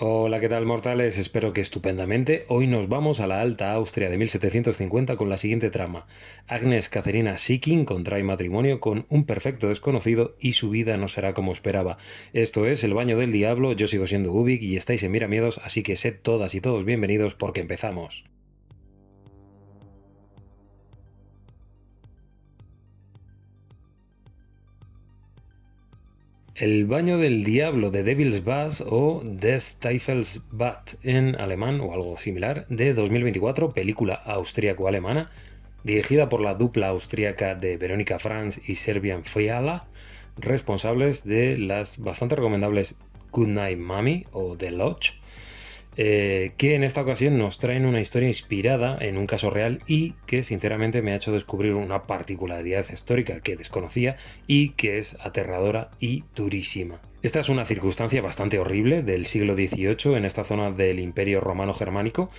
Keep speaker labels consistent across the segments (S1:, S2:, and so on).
S1: Hola, ¿qué tal, mortales? Espero que estupendamente. Hoy nos vamos a la Alta Austria de 1750 con la siguiente trama. Agnes Caterina Sicking contrae matrimonio con un perfecto desconocido y su vida no será como esperaba. Esto es El Baño del Diablo, yo sigo siendo Ubik y estáis en Miramiedos, así que sed todas y todos bienvenidos porque empezamos. El Baño del Diablo de Devil's Bath o Des Teufels Bad en alemán o algo similar de 2024, película austríaco-alemana, dirigida por la dupla austríaca de Veronika Franz y Serbian Fiala, responsables de las bastante recomendables Goodnight Mommy o The Lodge, que en esta ocasión nos traen una historia inspirada en un caso real y que sinceramente me ha hecho descubrir una particularidad histórica que desconocía y que es aterradora y durísima. Esta es una circunstancia bastante horrible del siglo XVIII en esta zona del Imperio Romano Germánico,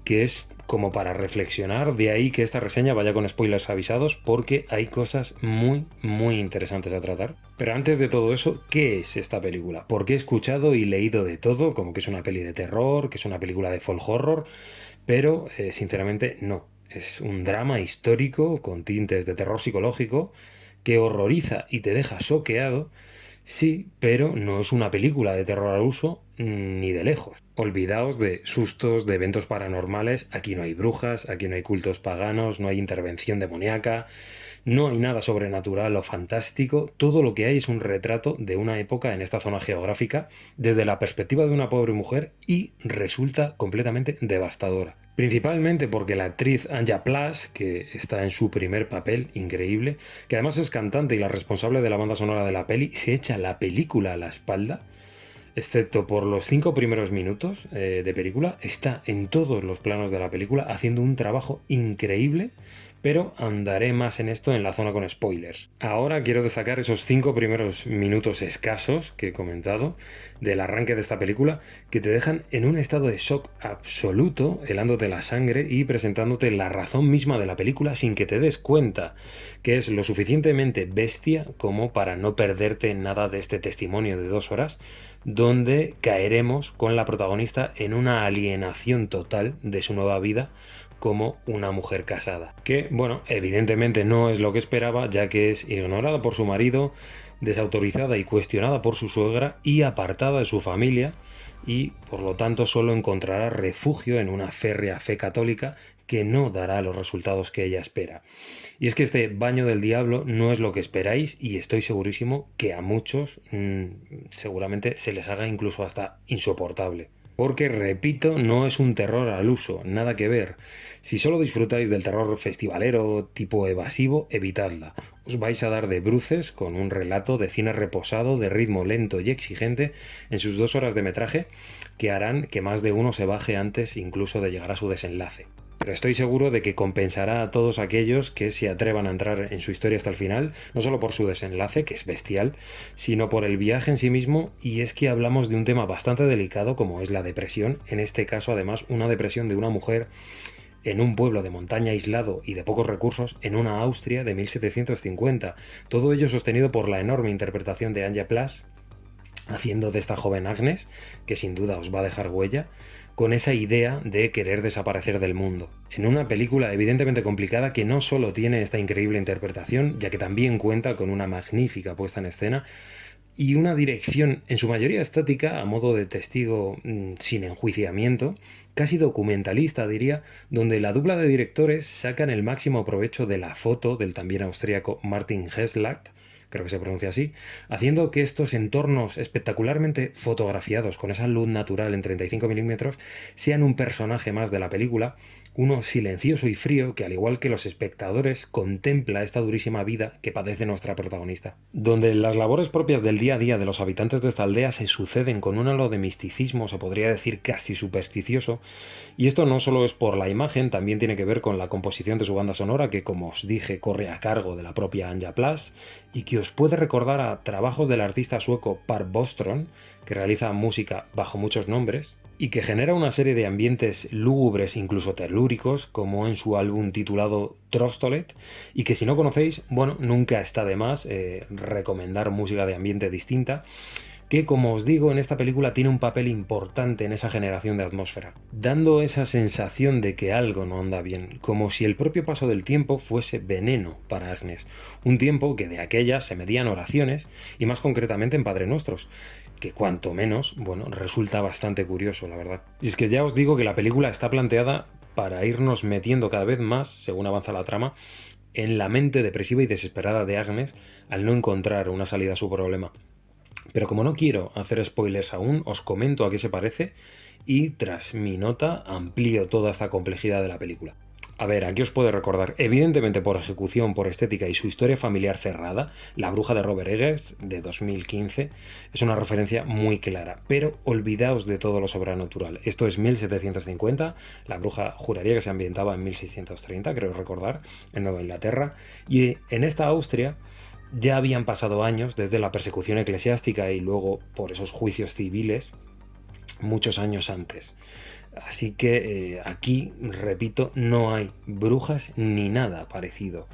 S1: que es como para reflexionar, de ahí que esta reseña vaya con spoilers avisados porque hay cosas muy interesantes a tratar. Pero antes de todo eso, ¿qué es esta película? Porque he escuchado y leído de todo, como que es una peli de terror, que es una película de folk horror, pero sinceramente no. Es un drama histórico con tintes de terror psicológico que horroriza y te deja choqueado. Sí, pero no es una película de terror al uso ni de lejos. Olvidaos de sustos, de eventos paranormales. Aquí no hay brujas, aquí no hay cultos paganos, no hay intervención demoníaca, no hay nada sobrenatural o fantástico. Todo lo que hay es un retrato de una época en esta zona geográfica desde la perspectiva de una pobre mujer y resulta completamente devastadora. Principalmente porque la actriz Anja Plasch, que está en su primer papel, increíble, que además es cantante y la responsable de la banda sonora de la peli, se echa la película a la espalda, excepto por los 5 primeros minutos de película, está en todos los planos de la película haciendo un trabajo increíble, pero andaré más en esto en la zona con spoilers. Ahora quiero destacar esos 5 primeros minutos escasos que he comentado del arranque de esta película, que te dejan en un estado de shock absoluto, helándote la sangre y presentándote la razón misma de la película sin que te des cuenta, que es lo suficientemente bestia como para no perderte nada de este testimonio de 2 horas, donde caeremos con la protagonista en una alienación total de su nueva vida como una mujer casada. Que, bueno, evidentemente no es lo que esperaba, ya que es ignorada por su marido, desautorizada y cuestionada por su suegra y apartada de su familia, y por lo tanto solo encontrará refugio en una férrea fe católica que no dará los resultados que ella espera. Y es que este baño del diablo no es lo que esperáis y estoy segurísimo que a muchos seguramente se les haga incluso hasta insoportable. Porque, repito, no es un terror al uso, nada que ver. Si solo disfrutáis del terror festivalero tipo evasivo, evitadla. Os vais a dar de bruces con un relato de cine reposado, de ritmo lento y exigente en sus 2 horas de metraje, que harán que más de uno se baje antes incluso de llegar a su desenlace. Pero estoy seguro de que compensará a todos aquellos que se atrevan a entrar en su historia hasta el final, no solo por su desenlace, que es bestial, sino por el viaje en sí mismo, y es que hablamos de un tema bastante delicado como es la depresión, en este caso además una depresión de una mujer en un pueblo de montaña aislado y de pocos recursos en una Austria de 1750, todo ello sostenido por la enorme interpretación de Anja Plasch, haciendo de esta joven Agnes, que sin duda os va a dejar huella, con esa idea de querer desaparecer del mundo. En una película evidentemente complicada que no solo tiene esta increíble interpretación, ya que también cuenta con una magnífica puesta en escena y una dirección en su mayoría estática, a modo de testigo sin enjuiciamiento, casi documentalista diría, donde la dupla de directores sacan el máximo provecho de la foto del también austríaco Martin Heslakt, creo que se pronuncia así, haciendo que estos entornos espectacularmente fotografiados con esa luz natural en 35 milímetros sean un personaje más de la película, uno silencioso y frío que al igual que los espectadores contempla esta durísima vida que padece nuestra protagonista, donde las labores propias del día a día de los habitantes de esta aldea se suceden con un halo de misticismo, se podría decir casi supersticioso, y esto no solo es por la imagen, también tiene que ver con la composición de su banda sonora, que como os dije corre a cargo de la propia Anja Plasch, y que os puede recordar a trabajos del artista sueco Per Bostrom, que realiza música bajo muchos nombres, y que genera una serie de ambientes lúgubres, incluso telúricos, como en su álbum titulado Trostolet, y que si no conocéis, bueno, nunca está de más recomendar música de ambiente distinta, que, como os digo, en esta película tiene un papel importante en esa generación de atmósfera, dando esa sensación de que algo no anda bien, como si el propio paso del tiempo fuese veneno para Agnes, un tiempo que de aquellas se medían oraciones y más concretamente en Padre Nuestros, que cuanto menos, bueno, resulta bastante curioso, la verdad. Y es que ya os digo que la película está planteada para irnos metiendo cada vez más, según avanza la trama, en la mente depresiva y desesperada de Agnes al no encontrar una salida a su problema. Pero como no quiero hacer spoilers aún, os comento a qué se parece y tras mi nota amplío toda esta complejidad de la película. A ver, aquí os puedo recordar, evidentemente por ejecución, por estética y su historia familiar cerrada, La bruja de Robert Eggers, de 2015, es una referencia muy clara, pero olvidaos de todo lo sobrenatural. Esto es 1750, La bruja juraría que se ambientaba en 1630, creo recordar, en Nueva Inglaterra, y en esta Austria ya habían pasado años desde la persecución eclesiástica y luego por esos juicios civiles, muchos años antes. Así que aquí, repito, no hay brujas ni nada parecido.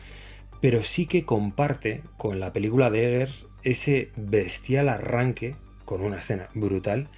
S1: Pero sí que comparte con la película de Eggers ese bestial arranque, con una escena brutal,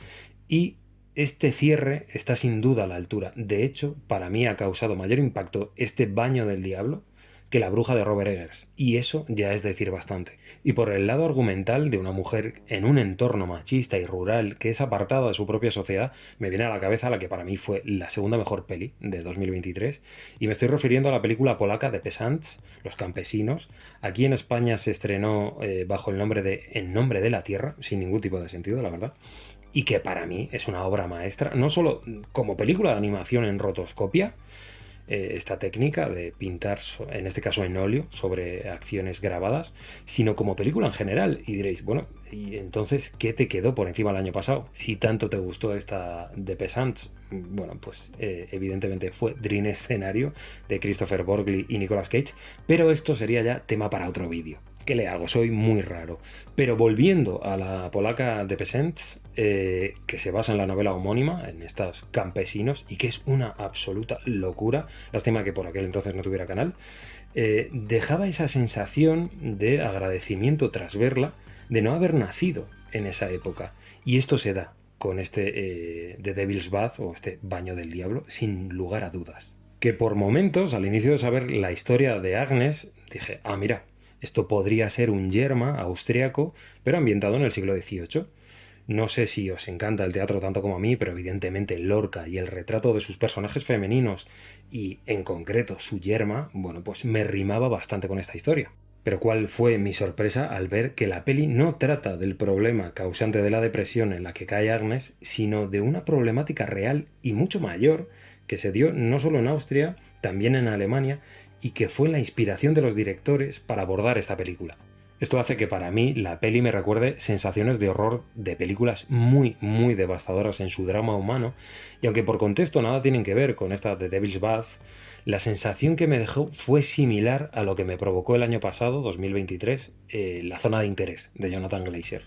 S1: y este cierre está sin duda a la altura. De hecho, para mí ha causado mayor impacto este baño del diablo que La bruja de Robert Eggers, y eso ya es decir bastante. Y por el lado argumental de una mujer en un entorno machista y rural que es apartada de su propia sociedad, me viene a la cabeza la que para mí fue la segunda mejor peli de 2023, y me estoy refiriendo a la película polaca de Peasants, Los campesinos. Aquí en España se estrenó bajo el nombre de En nombre de la tierra, sin ningún tipo de sentido, la verdad, y que para mí es una obra maestra, no solo como película de animación en rotoscopia, esta técnica de pintar, en este caso en óleo, sobre acciones grabadas, sino como película en general. Y diréis, bueno, ¿y entonces qué te quedó por encima el año pasado? Si tanto te gustó esta de Peasants, bueno, pues evidentemente fue Dream Escenario de Christopher Borgli y Nicolas Cage, pero esto sería ya tema para otro vídeo. ¿Qué le hago? Soy muy raro. Pero volviendo a la polaca de Peasants, que se basa en la novela homónima, en estos campesinos, y que es una absoluta locura, lástima que por aquel entonces no tuviera canal, dejaba esa sensación de agradecimiento tras verla, de no haber nacido en esa época. Y esto se da con este The Devil's Bath, o este baño del diablo, sin lugar a dudas. Que por momentos, al inicio de saber la historia de Agnes, dije, ah, mira, esto podría ser un yerma austriaco, pero ambientado en el siglo XVIII. No sé si os encanta el teatro tanto como a mí, pero evidentemente Lorca y el retrato de sus personajes femeninos, y en concreto su yerma, bueno, pues me rimaba bastante con esta historia. Pero ¿cuál fue mi sorpresa al ver que la peli no trata del problema causante de la depresión en la que cae Agnes, sino de una problemática real y mucho mayor que se dio no solo en Austria, también en Alemania, y que fue la inspiración de los directores para abordar esta película? Esto hace que para mí la peli me recuerde sensaciones de horror de películas muy, muy devastadoras en su drama humano, y aunque por contexto nada tienen que ver con esta de Devil's Bath, la sensación que me dejó fue similar a lo que me provocó el año pasado, 2023, La zona de interés de Jonathan Glazer,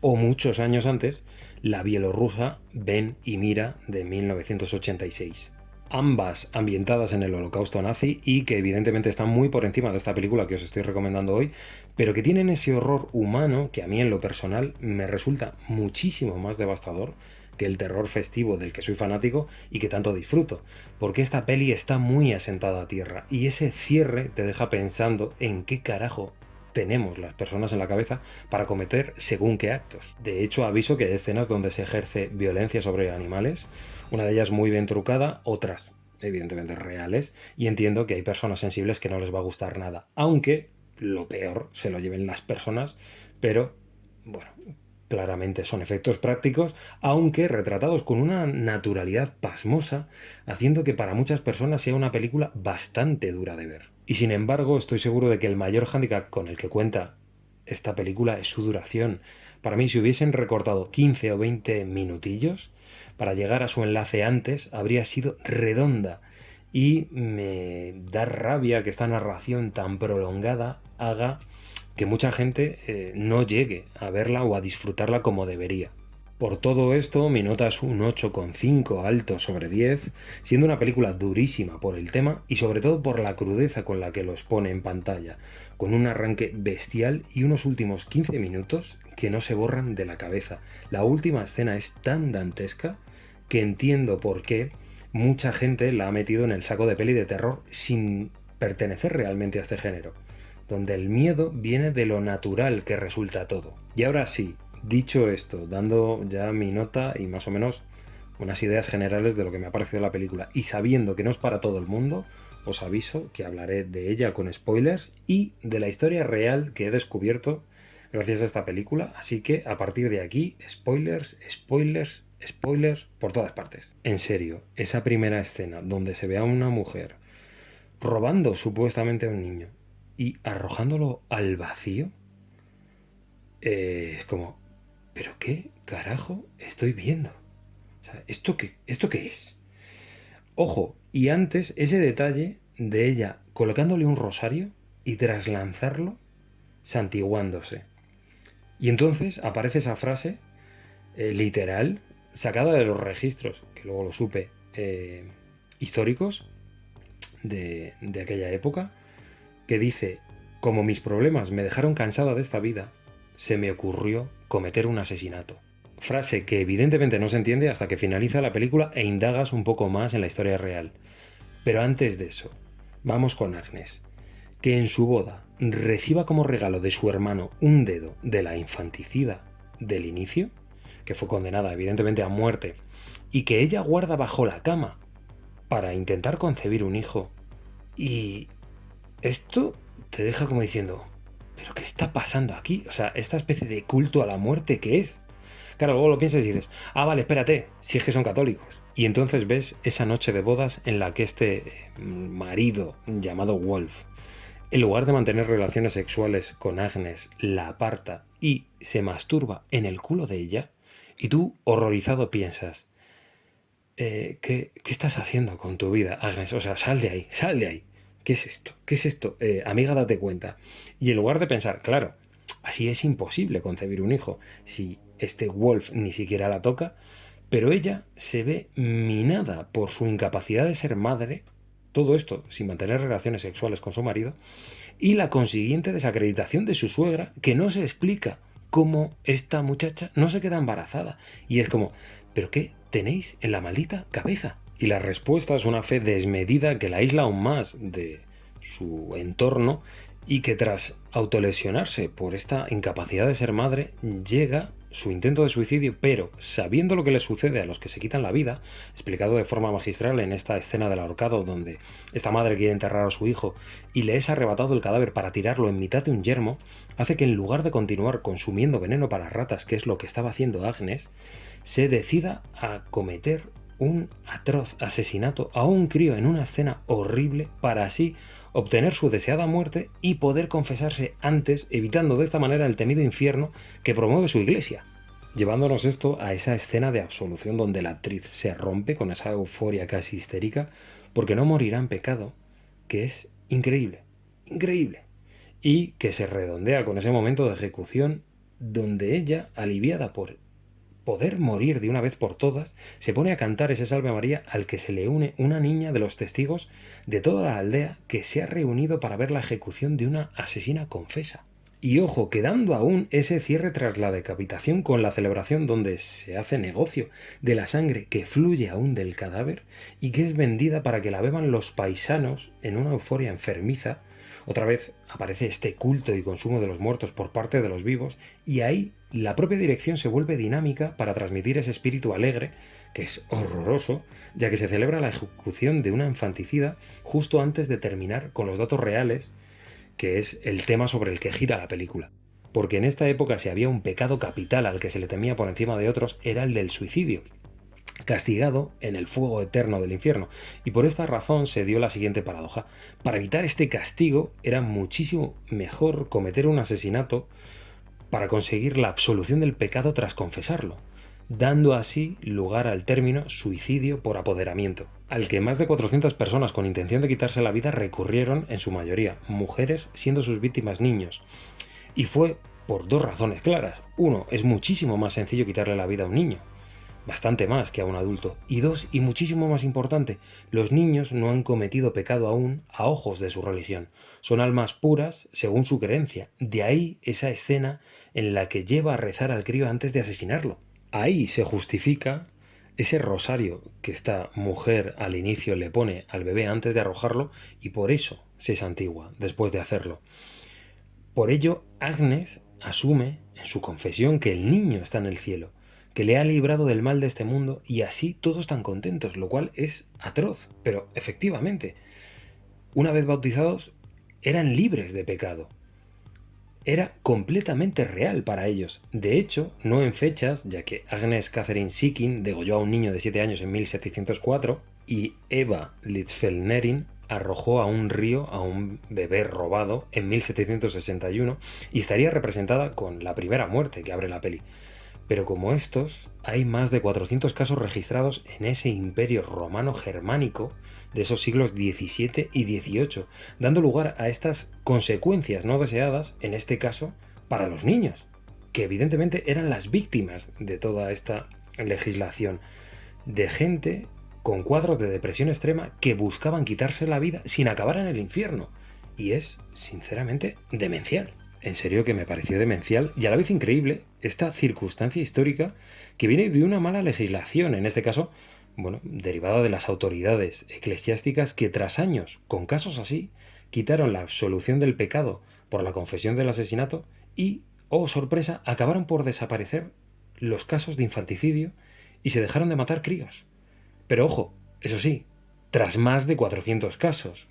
S1: o muchos años antes, la bielorrusa Ven y Mira de 1986. Ambas ambientadas en el holocausto nazi y que evidentemente están muy por encima de esta película que os estoy recomendando hoy, pero que tienen ese horror humano que a mí en lo personal me resulta muchísimo más devastador que el terror festivo del que soy fanático y que tanto disfruto, porque esta peli está muy asentada a tierra y ese cierre te deja pensando en qué carajo tenemos las personas en la cabeza para cometer según qué actos. De hecho, aviso que hay escenas donde se ejerce violencia sobre animales, una de ellas muy bien trucada, otras evidentemente reales, y entiendo que hay personas sensibles que no les va a gustar nada, aunque lo peor se lo lleven las personas, pero bueno, claramente son efectos prácticos, aunque retratados con una naturalidad pasmosa, haciendo que para muchas personas sea una película bastante dura de ver. Y sin embargo, estoy seguro de que el mayor hándicap con el que cuenta esta película es su duración. Para mí, si hubiesen recortado 15 o 20 minutillos para llegar a su enlace antes, habría sido redonda. Y me da rabia que esta narración tan prolongada haga que mucha gente no llegue a verla o a disfrutarla como debería. Por todo esto, mi nota es un 8,5 alto sobre 10, siendo una película durísima por el tema y sobre todo por la crudeza con la que lo expone en pantalla, con un arranque bestial y unos últimos 15 minutos que no se borran de la cabeza. La última escena es tan dantesca que entiendo por qué mucha gente la ha metido en el saco de peli de terror sin pertenecer realmente a este género, donde el miedo viene de lo natural que resulta todo. Y ahora sí, dicho esto, dando ya mi nota y más o menos unas ideas generales de lo que me ha parecido la película y sabiendo que no es para todo el mundo, os aviso que hablaré de ella con spoilers y de la historia real que he descubierto gracias a esta película, así que a partir de aquí, spoilers, spoilers, spoilers por todas partes. En serio, esa primera escena donde se ve a una mujer robando supuestamente a un niño y arrojándolo al vacío, es como, ¿pero qué carajo estoy viendo? O sea, ¿esto qué es? Ojo, y antes ese detalle de ella colocándole un rosario y tras lanzarlo, santiguándose. Y entonces aparece esa frase literal, sacada de los registros, que luego lo supe, históricos de aquella época, que dice, como mis problemas me dejaron cansada de esta vida, se me ocurrió cometer un asesinato. Frase que evidentemente no se entiende hasta que finaliza la película e indagas un poco más en la historia real. Pero antes de eso, vamos con Agnes, que en su boda reciba como regalo de su hermano un dedo de la infanticida del inicio, que fue condenada evidentemente a muerte, y que ella guarda bajo la cama para intentar concebir un hijo. Y esto te deja como diciendo, ¿pero qué está pasando aquí? O sea, esta especie de culto a la muerte, ¿qué es? Claro, luego lo piensas y dices, ah, vale, espérate, si es que son católicos. Y entonces ves esa noche de bodas en la que este marido llamado Wolf, en lugar de mantener relaciones sexuales con Agnes, la aparta y se masturba en el culo de ella, y tú, horrorizado, piensas, ¿qué estás haciendo con tu vida, Agnes? O sea, sal de ahí, sal de ahí. ¿Qué es esto? ¿Qué es esto? Amiga, date cuenta. Y en lugar de pensar, claro, así es imposible concebir un hijo, si este Wolf ni siquiera la toca, pero ella se ve minada por su incapacidad de ser madre, todo esto sin mantener relaciones sexuales con su marido, y la consiguiente desacreditación de su suegra, que no se explica cómo esta muchacha no se queda embarazada. Y es como, ¿pero qué tenéis en la maldita cabeza? Y la respuesta es una fe desmedida que la aísla aún más de su entorno y que tras autolesionarse por esta incapacidad de ser madre, llega su intento de suicidio, pero sabiendo lo que le sucede a los que se quitan la vida, explicado de forma magistral en esta escena del ahorcado donde esta madre quiere enterrar a su hijo y le es arrebatado el cadáver para tirarlo en mitad de un yermo, hace que en lugar de continuar consumiendo veneno para ratas, que es lo que estaba haciendo Agnes, se decida a cometer un atroz asesinato a un crío en una escena horrible para así obtener su deseada muerte y poder confesarse antes, evitando de esta manera el temido infierno que promueve su iglesia. Llevándonos esto a esa escena de absolución donde la actriz se rompe con esa euforia casi histérica porque no morirá en pecado, que es increíble, increíble. Y que se redondea con ese momento de ejecución donde ella, aliviada por poder morir de una vez por todas, se pone a cantar ese Salve María al que se le une una niña de los testigos de toda la aldea que se ha reunido para ver la ejecución de una asesina confesa. Y ojo, quedando aún ese cierre tras la decapitación con la celebración donde se hace negocio de la sangre que fluye aún del cadáver y que es vendida para que la beban los paisanos en una euforia enfermiza. Otra vez aparece este culto y consumo de los muertos por parte de los vivos y ahí la propia dirección se vuelve dinámica para transmitir ese espíritu alegre, que es horroroso, ya que se celebra la ejecución de una infanticida justo antes de terminar con los datos reales, que es el tema sobre el que gira la película. Porque en esta época, si había un pecado capital al que se le temía por encima de otros, era el del suicidio, castigado en el fuego eterno del infierno. Y por esta razón se dio la siguiente paradoja. Para evitar este castigo era muchísimo mejor cometer un asesinato para conseguir la absolución del pecado tras confesarlo, dando así lugar al término suicidio por apoderamiento, al que más de 400 personas con intención de quitarse la vida recurrieron, en su mayoría mujeres, siendo sus víctimas niños. Y fue por dos razones claras. Uno, es muchísimo más sencillo quitarle la vida a un niño, bastante más que a un adulto. Y dos, y muchísimo más importante, los niños no han cometido pecado aún a ojos de su religión. Son almas puras según su creencia. De ahí esa escena en la que lleva a rezar al crío antes de asesinarlo. Ahí se justifica ese rosario que esta mujer al inicio le pone al bebé antes de arrojarlo, y por eso se santigua después de hacerlo. Por ello, Agnes asume en su confesión que el niño está en el cielo, que le ha librado del mal de este mundo, y así todos están contentos, lo cual es atroz. Pero efectivamente, una vez bautizados, eran libres de pecado. Era completamente real para ellos. De hecho, no en fechas, ya que Agnes Catherine Sickin degolló a un niño de 7 años en 1704 y Eva Litzfeldnerin arrojó a un río a un bebé robado en 1761, y estaría representada con la primera muerte que abre la peli. Pero como estos, hay más de 400 casos registrados en ese imperio romano germánico de esos siglos XVII y XVIII, dando lugar a estas consecuencias no deseadas, en este caso, para los niños, que evidentemente eran las víctimas de toda esta legislación, de gente con cuadros de depresión extrema que buscaban quitarse la vida sin acabar en el infierno. Y es, sinceramente, demencial. En serio que me pareció demencial y a la vez increíble esta circunstancia histórica que viene de una mala legislación, en este caso, bueno, derivada de las autoridades eclesiásticas que tras años con casos así quitaron la absolución del pecado por la confesión del asesinato y, oh sorpresa, acabaron por desaparecer los casos de infanticidio y se dejaron de matar críos. Pero ojo, eso sí, tras más de 400 casos.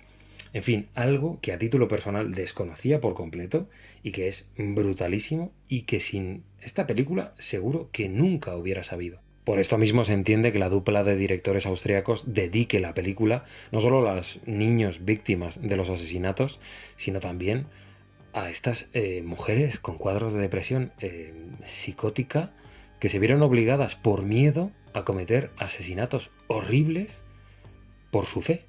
S1: En fin, algo que a título personal desconocía por completo y que es brutalísimo y que sin esta película seguro que nunca hubiera sabido. Por esto mismo se entiende que la dupla de directores austriacos dedique la película no solo a los niños víctimas de los asesinatos, sino también a estas mujeres con cuadros de depresión psicótica que se vieron obligadas por miedo a cometer asesinatos horribles por su fe,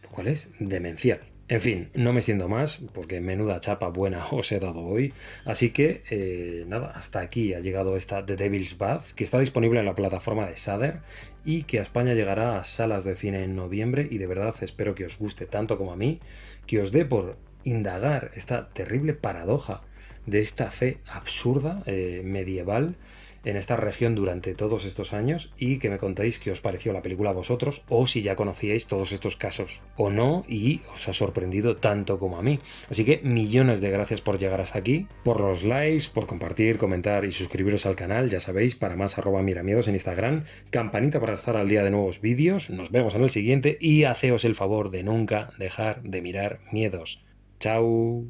S1: lo cual es demencial. En fin, no me siento más, porque menuda chapa buena os he dado hoy. Así que, nada, hasta aquí ha llegado esta The Devil's Bath, que está disponible en la plataforma de Shudder y que a España llegará a salas de cine en noviembre. Y de verdad espero que os guste tanto como a mí, que os dé por indagar esta terrible paradoja de esta fe absurda medieval en esta región durante todos estos años, y que me contéis qué os pareció la película a vosotros, o si ya conocíais todos estos casos o no y os ha sorprendido tanto como a mí. Así que millones de gracias por llegar hasta aquí, por los likes, por compartir, comentar y suscribiros al canal, ya sabéis, para más @miramiedos en Instagram, campanita para estar al día de nuevos vídeos. Nos vemos en el siguiente y haceos el favor de nunca dejar de mirar miedos. Chao.